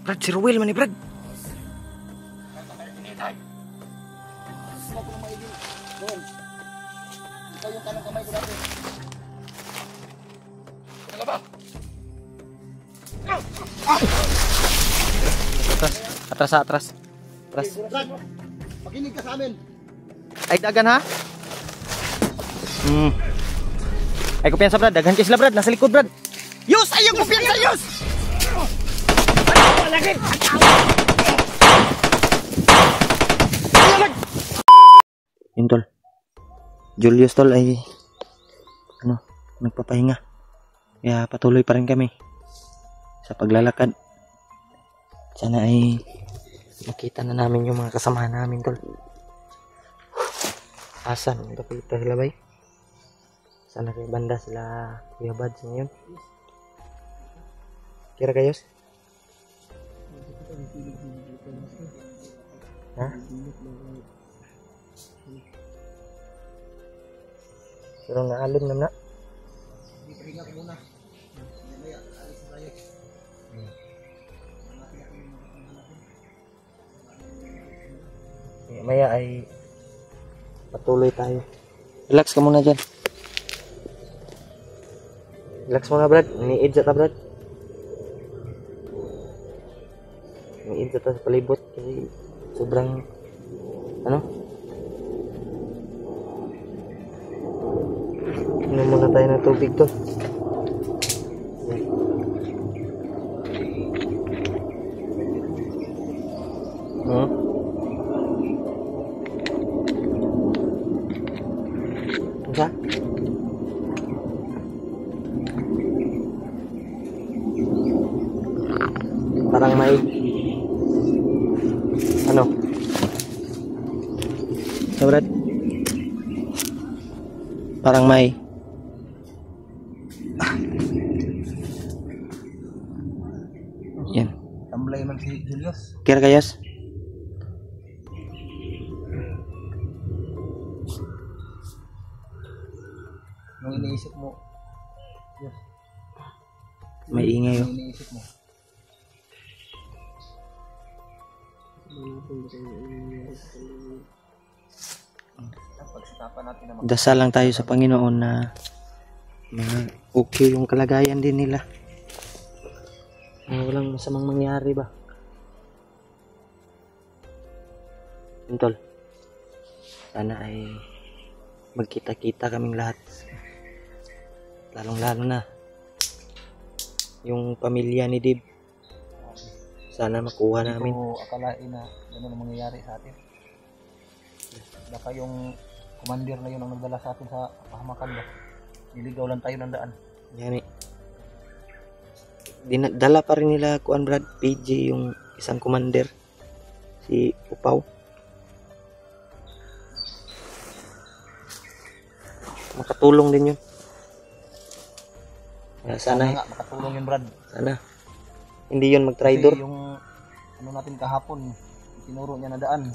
Brad, si Ruel man ni Brad. Atras. Brad, makinig ka sa amin. Ay, dagan ha? Ay, kumpiyansa Brad, daghan kayo sila Brad, nasa likod Brad. Yus! Ayaw kumpiyansa, Yus! Yun tol, Julius tol ay nagpapahinga. Kaya patuloy pa rin kami sa paglalakad. Sana ay makita na namin yung mga kasamahan namin tol. Asan? Nagkakulita sila bay? Sana kay banda sila Kuya Bads ngayon. Kira kayos? Ha? Pero naalon na na. Pahinga ko muna. Mamaya, alis na tayo. Maya ay patuloy tayo. Relax ka muna dyan. Relax muna Brad. Ni-aid sa ta Brad. Ni-aid sa ta sa palibot. Kasi sobrang inom muna tayo ng tubig to. Isa? Parang may Brad? Parang may yan. Tamblay man si Julius. Kira kayas? Nung iniisip mo, yes. May ingay Nung iniisip mo. Dasal lang tayo sa Panginoon na okay yung kalagayan din nila. Walang masamang mangyari ba? Tol, sana ay magkita-kita kaming lahat. Lalong-lalo na yung pamilya ni Dib. Sana makuha namin. Hindi ko akalain na gano'n ang mangyayari sa atin. Baka yung commander na yun ang nagdala sa atin sa pahamakan ba? Niligaw lang tayo ng daan. Yan eh. Dala pa rin nila kuan Brad, PJ yung isang commander, si Upaw. Makatulong din yun. Sana nga makatulong yun Brad. Sana hindi yun mag-tridor. Kasi yung natin kahapon, tinuro niya na daan.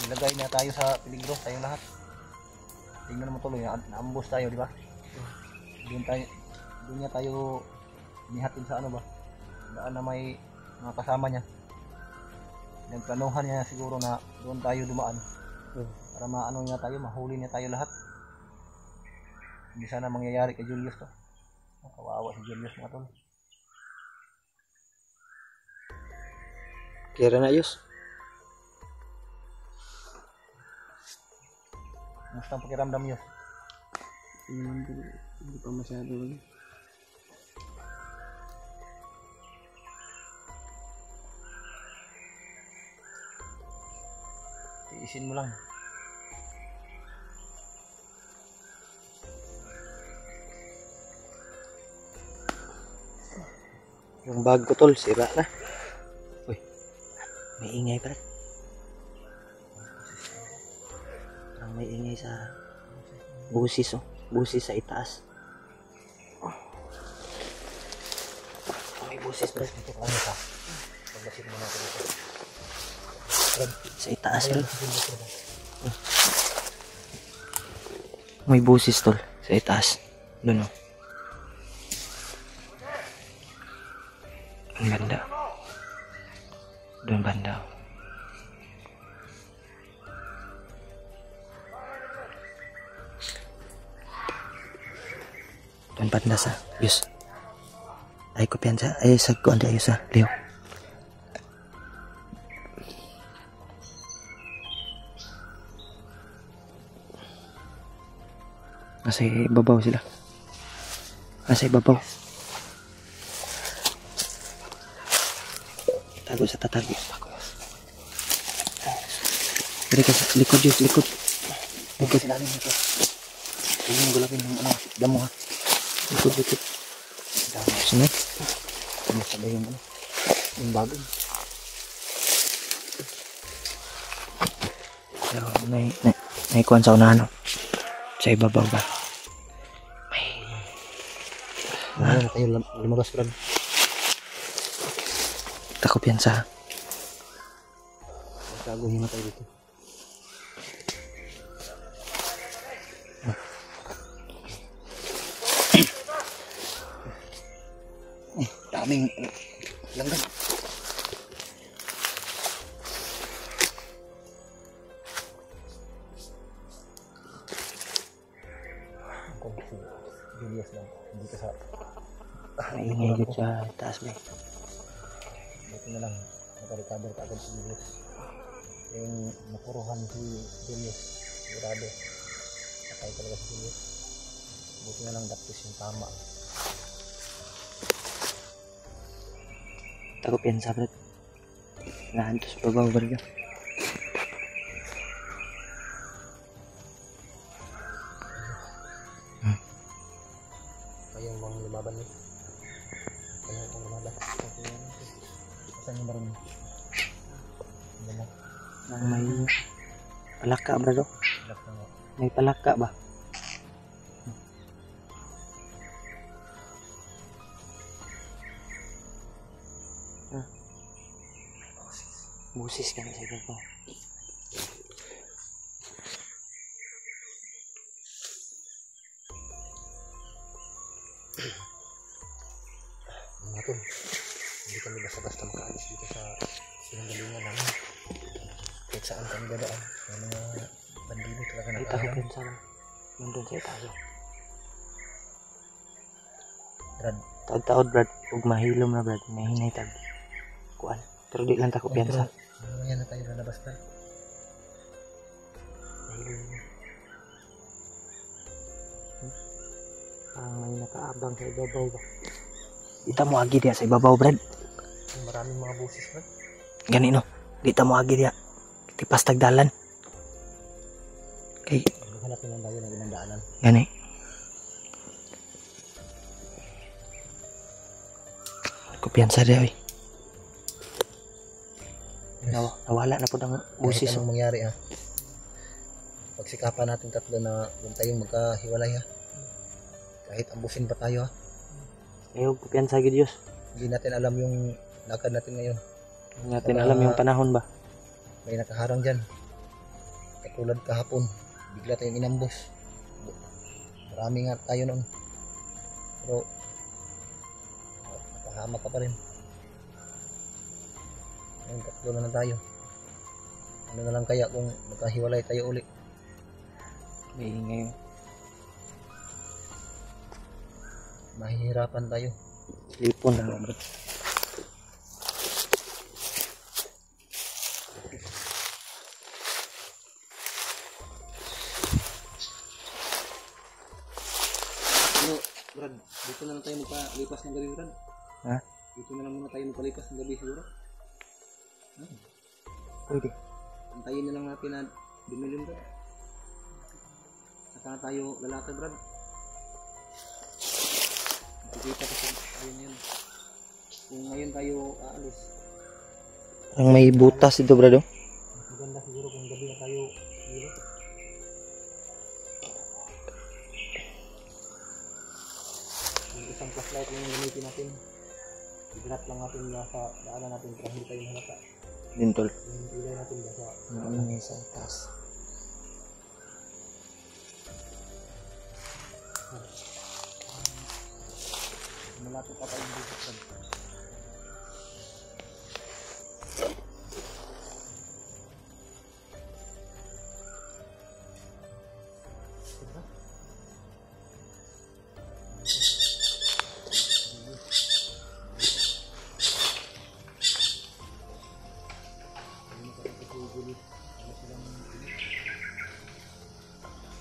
Nilagay niya tayo sa peligro, tayo lahat. Tingnan mo tuloy, na-ambush tayo, di ba? Doon niya tayo nihatin sa daan na may mga kasama niya. Nagplanuhan niya siguro na doon tayo dumaan. Para niya tayo, mahuli niya tayo lahat. Hindi sana mangyayari kay Julius to. Kawawa si Julius mga tol. Kira na Yus. Musta ang pakiramdam Yus? Hindi pa masyado. Tiisin mo lang. Yung bag ko tol, sira na. Uy, may ingay pa rin. Parang may ingay sa busis busis sa itaas. May busis pa rin. Paglasin mo natin dito. Sa itaas rin. May busis tol, sa itaas. Doon o. Ang ganda. Doon banda. Doon banda sa Yus. Ay ko piyansa. Ay sa kuan di ayos sa Leo. Nasa ibabaw sila. Nasa ibabaw. Tago sa tatagi. Dari ka sa likod yun, likod. Likod sa lalim nito. Hindi mo gulapin ng ano, damo ha. Likod. Damo. Sino? Ano sabay yung ano? Yung bagong. So, naikuan sa unahan. Sa ibabaw ba? Ano tayo lumagas Brad? Takop yan sa Gaguhin na tayo dito. daming langgam. Julius lang. Dito sa Maingay dito sa taas ba? dito na lang. Nakarecover ka agad si Julius. Yung napuruhan si Julius. Sigurado. Patay talaga si Julius. Buti na lang dapis yung tama. Takop yan sa Brad. Nahantos babaw barga. Kayong mga lumaban niyo. Kayong mga lumaban. Saan yung barang niyo? Ano mo? Nang may palaka Brad. Ilap na nga. May palaka ba? Busis ka na sa ibabaw. Mga tol, hindi kami basta-basta makaalis dito sa sinanggalingan namin. Kahit saan kami dadaan, may mga bandido talaga Kita ko nakaharang. pinsa na. Nandun sa itaso. Brad, Taod-taod Brad. Huwag mahilom na Brad. Nahinay tag. Kuan. Pero di lang takop yan sa. ano yan na tayo lalabas Brad? Mahilom na. Parang may nakaabang sa ibabaw ba? Dita mo agi diya sa ibabaw Brad. Maraming mga busis Brad. Gani no. Dita mo agi diya. Tipas tagdalan. Kay Maghanapin lang tayo ng ilang daanan. gani. Kumpiyansa diya oy. Nawala na po ng Busis. busis. Anong mangyari ha? Pagsikapan natin tatlo na huwag tayong magkahiwalay ha. Kahit ambusin pa tayo ha. Ayaw kumpiyansa gid Diyos. Hindi natin alam yung lakad natin ngayon. Hindi natin alam yung panahon ba. May nakaharang dyan. Katulad kahapon, bigla tayong inambos. Marami nga tayo noon. Pero nakahamak ka pa rin. Ngayon, tatlo na lang tayo. Ano na lang kaya kung magkahiwalay tayo uli? May ingay. Mahihirapan tayo. Lipon na bro. Ano, Brad, dito na lang tayo magpalipas ng gabi, Brad. Ha? Dito na lang muna tayo magpalipas ng gabi siguro. Pwede. Antayin na lang natin na dumilim, Brad. Saka tayo lalakad, Brad. Makikita kasi tayo ngayon. Kung ngayon tayo aalis, Ang may butas ito bro. maganda siguro kung gabi na tayo dito. Yung isang flashlight lang yung gamitin natin. Iglat lang natin nasa daanan natin para hindi tayo mahalata. Dintol. Yung ilay natin basa. Ano may sa taas. Malapit pa tayo dito.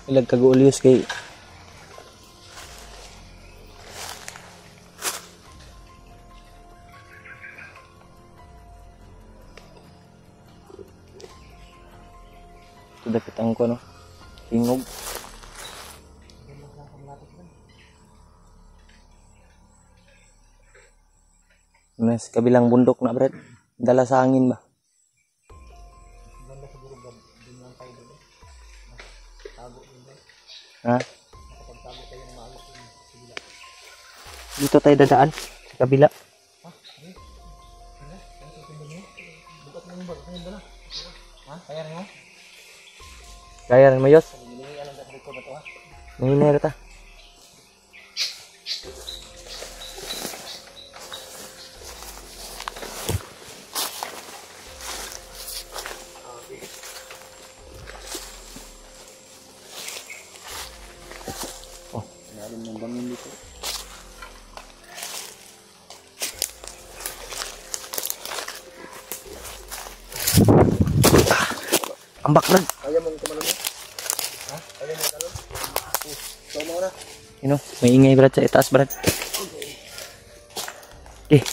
Ilag kag-ulyos kay ito dapat ang ko no tingog. Mas kabilang bundok na Brad, dala sa hangin ba? Ganda siguro ba din lang tayo doon. Tago din ba? Ha? Nakapagtago tayo ng maayos sa kabila. Dito tayo dadaan sa kabila. Ha? Ano? Ano sa tingin mo? Bukat mo yung bag. Ano ba na? Ha? Kaya rin mo? Kaya rin mayos. Hindi alam sa record na to ha? Nanginero ta. Oh, lalim ng bangin dito. Ambak Brad. Kaya mong kumalan mo? Ha? Kaya mong talon? So mo na. May ingay Brad sa itaas Brad. Okay.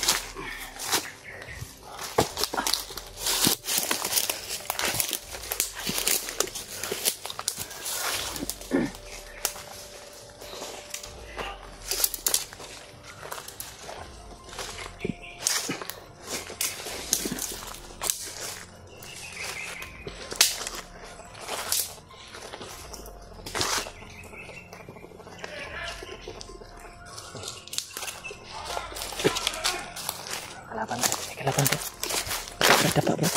Kalaban ka. Brad, dapat Brad.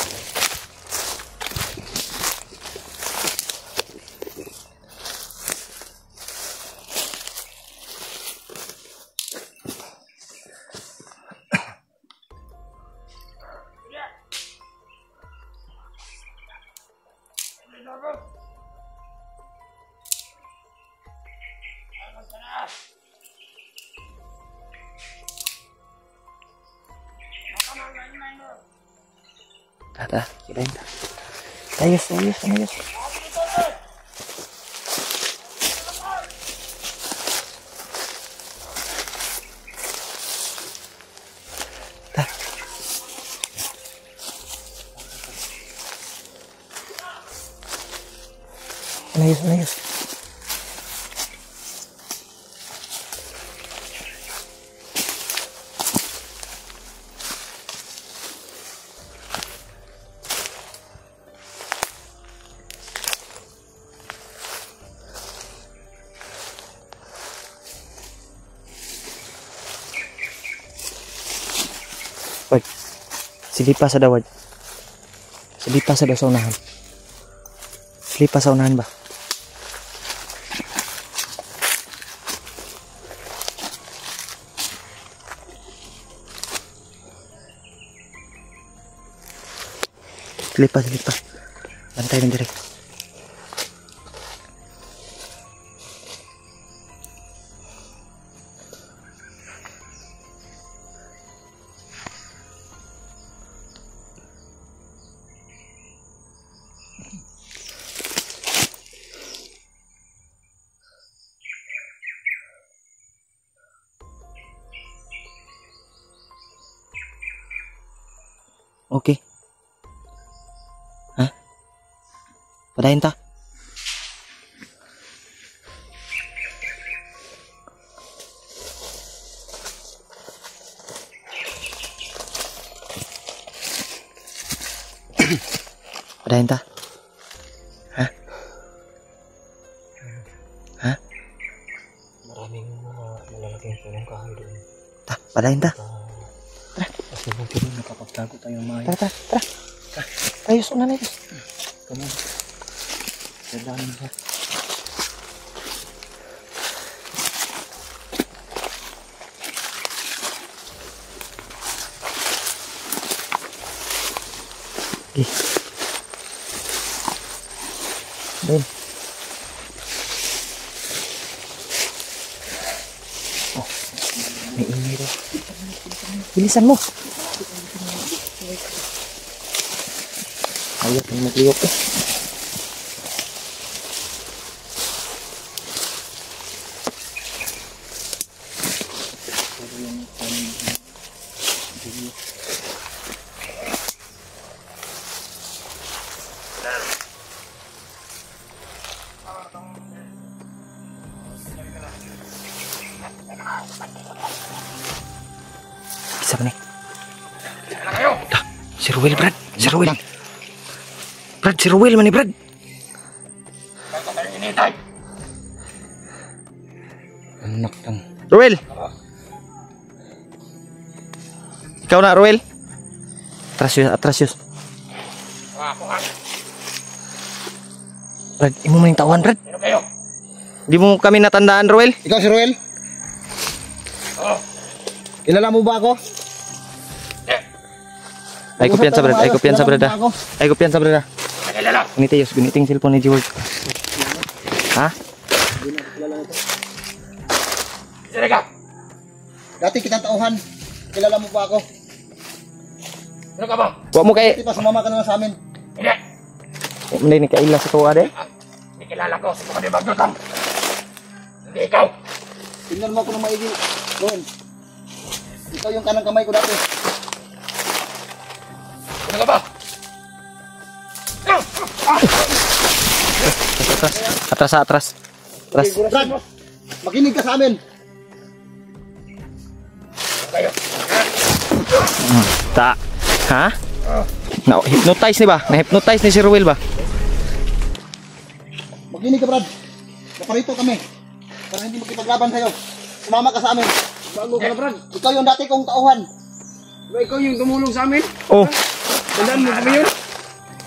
Tata, kirain ta. Ayos. Ta. Ayos. Oy, silipa sa dawad. Silipa sa daw sa unahan. Silipa sa unahan ba? Silipa. Bantay ng direct. Okay. Hah? Padahin ta. Padahin ta. Hah? Hah? Maraming malalaking punong kahoy doon. Ta, padahin ta. Kasi mungkin nakapagtago tayo ng maayos. Tara. Ayos na. Come on. Dadaanin siya. Okay. Ben. Oh, may ingay daw. Bilisan mo. Ayaw kang magliyok eh. Si Ruel, Brad. Si Ruel. Brad, si Ruel man ni Brad. Anak kang. Ruel. Ikaw na, Ruel. Atras yus. Brad, imo man yung tawan, Brad. Di mo kami natandaan, Ruel. Ikaw si Ruel? Kilala mo ba ako? Ay ko piyansa, Brad. Ay ko piyansa, Brad. Ay ko piyansa, Brad. Guniting cellphone ni George. Ha? Dati kitang tauhan. Kilala mo ba ako? Ano ka ba? Wa mo kay Dati pa sumama ka naman sa amin. Hindi. Hindi ni kaila sa tuwa de. Hindi kilala ko. Subukan din magdutang. Hindi ikaw. Tingnan mo ako ng maigi. Ruel. Ikaw yung kanang kamay ko dati. Ano ka ba? Atras. Brad, makinig ka sa amin. Kayo. Ha? Na-hypnotize ni ba? Na-hypnotize ni si Ruel ba? Makinig ka, Brad. Naparito kami. Para hindi makipaglaban sa'yo. Sumama ka sa amin. Bago ka na, Brad. Ikaw yung dati kong tauhan. Diba ikaw yung tumulong sa amin? Oh, Tandaan mo kami yun?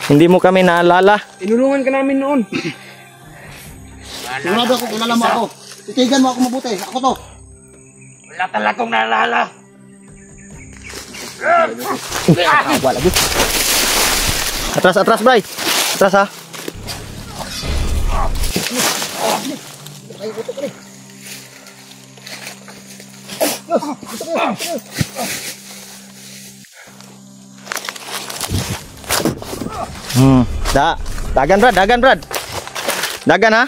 hindi mo kami naalala. Tinulungan ka namin noon. Sigurado ako, kilala mo ako. Titigan mo ako mabuti. Ako to. Wala talaga akong naalala. Wala lagi. Atras, Bray. Atras ha. Dagan Brad. Dagan ha.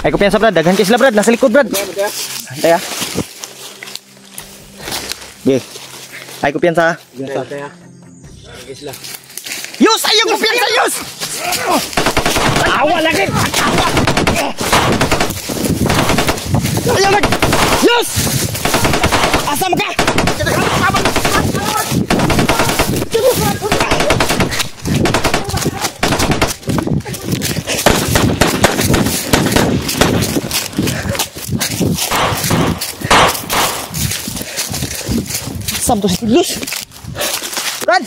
Ay kumpiyansa Brad. Dagan kayo sila Brad. Nasa likod Brad. Hantay ha. Okay. Ay kumpiyansa ha. Yus! Ayaw kumpiyansa Yus! Awa lagi! Ayaw lag! Yus! Asam ka! Asam to si Julius! Brad!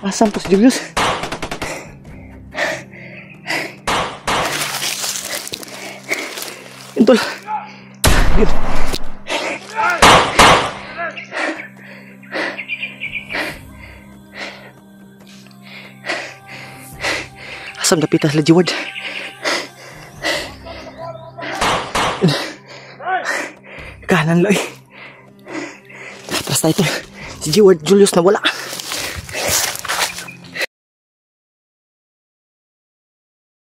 Asam to si Julius! Intol! Yun! Asam dapitas la Jiwad! Kanan loy! Atras tayo ito! Si Jiwad Julius na wala!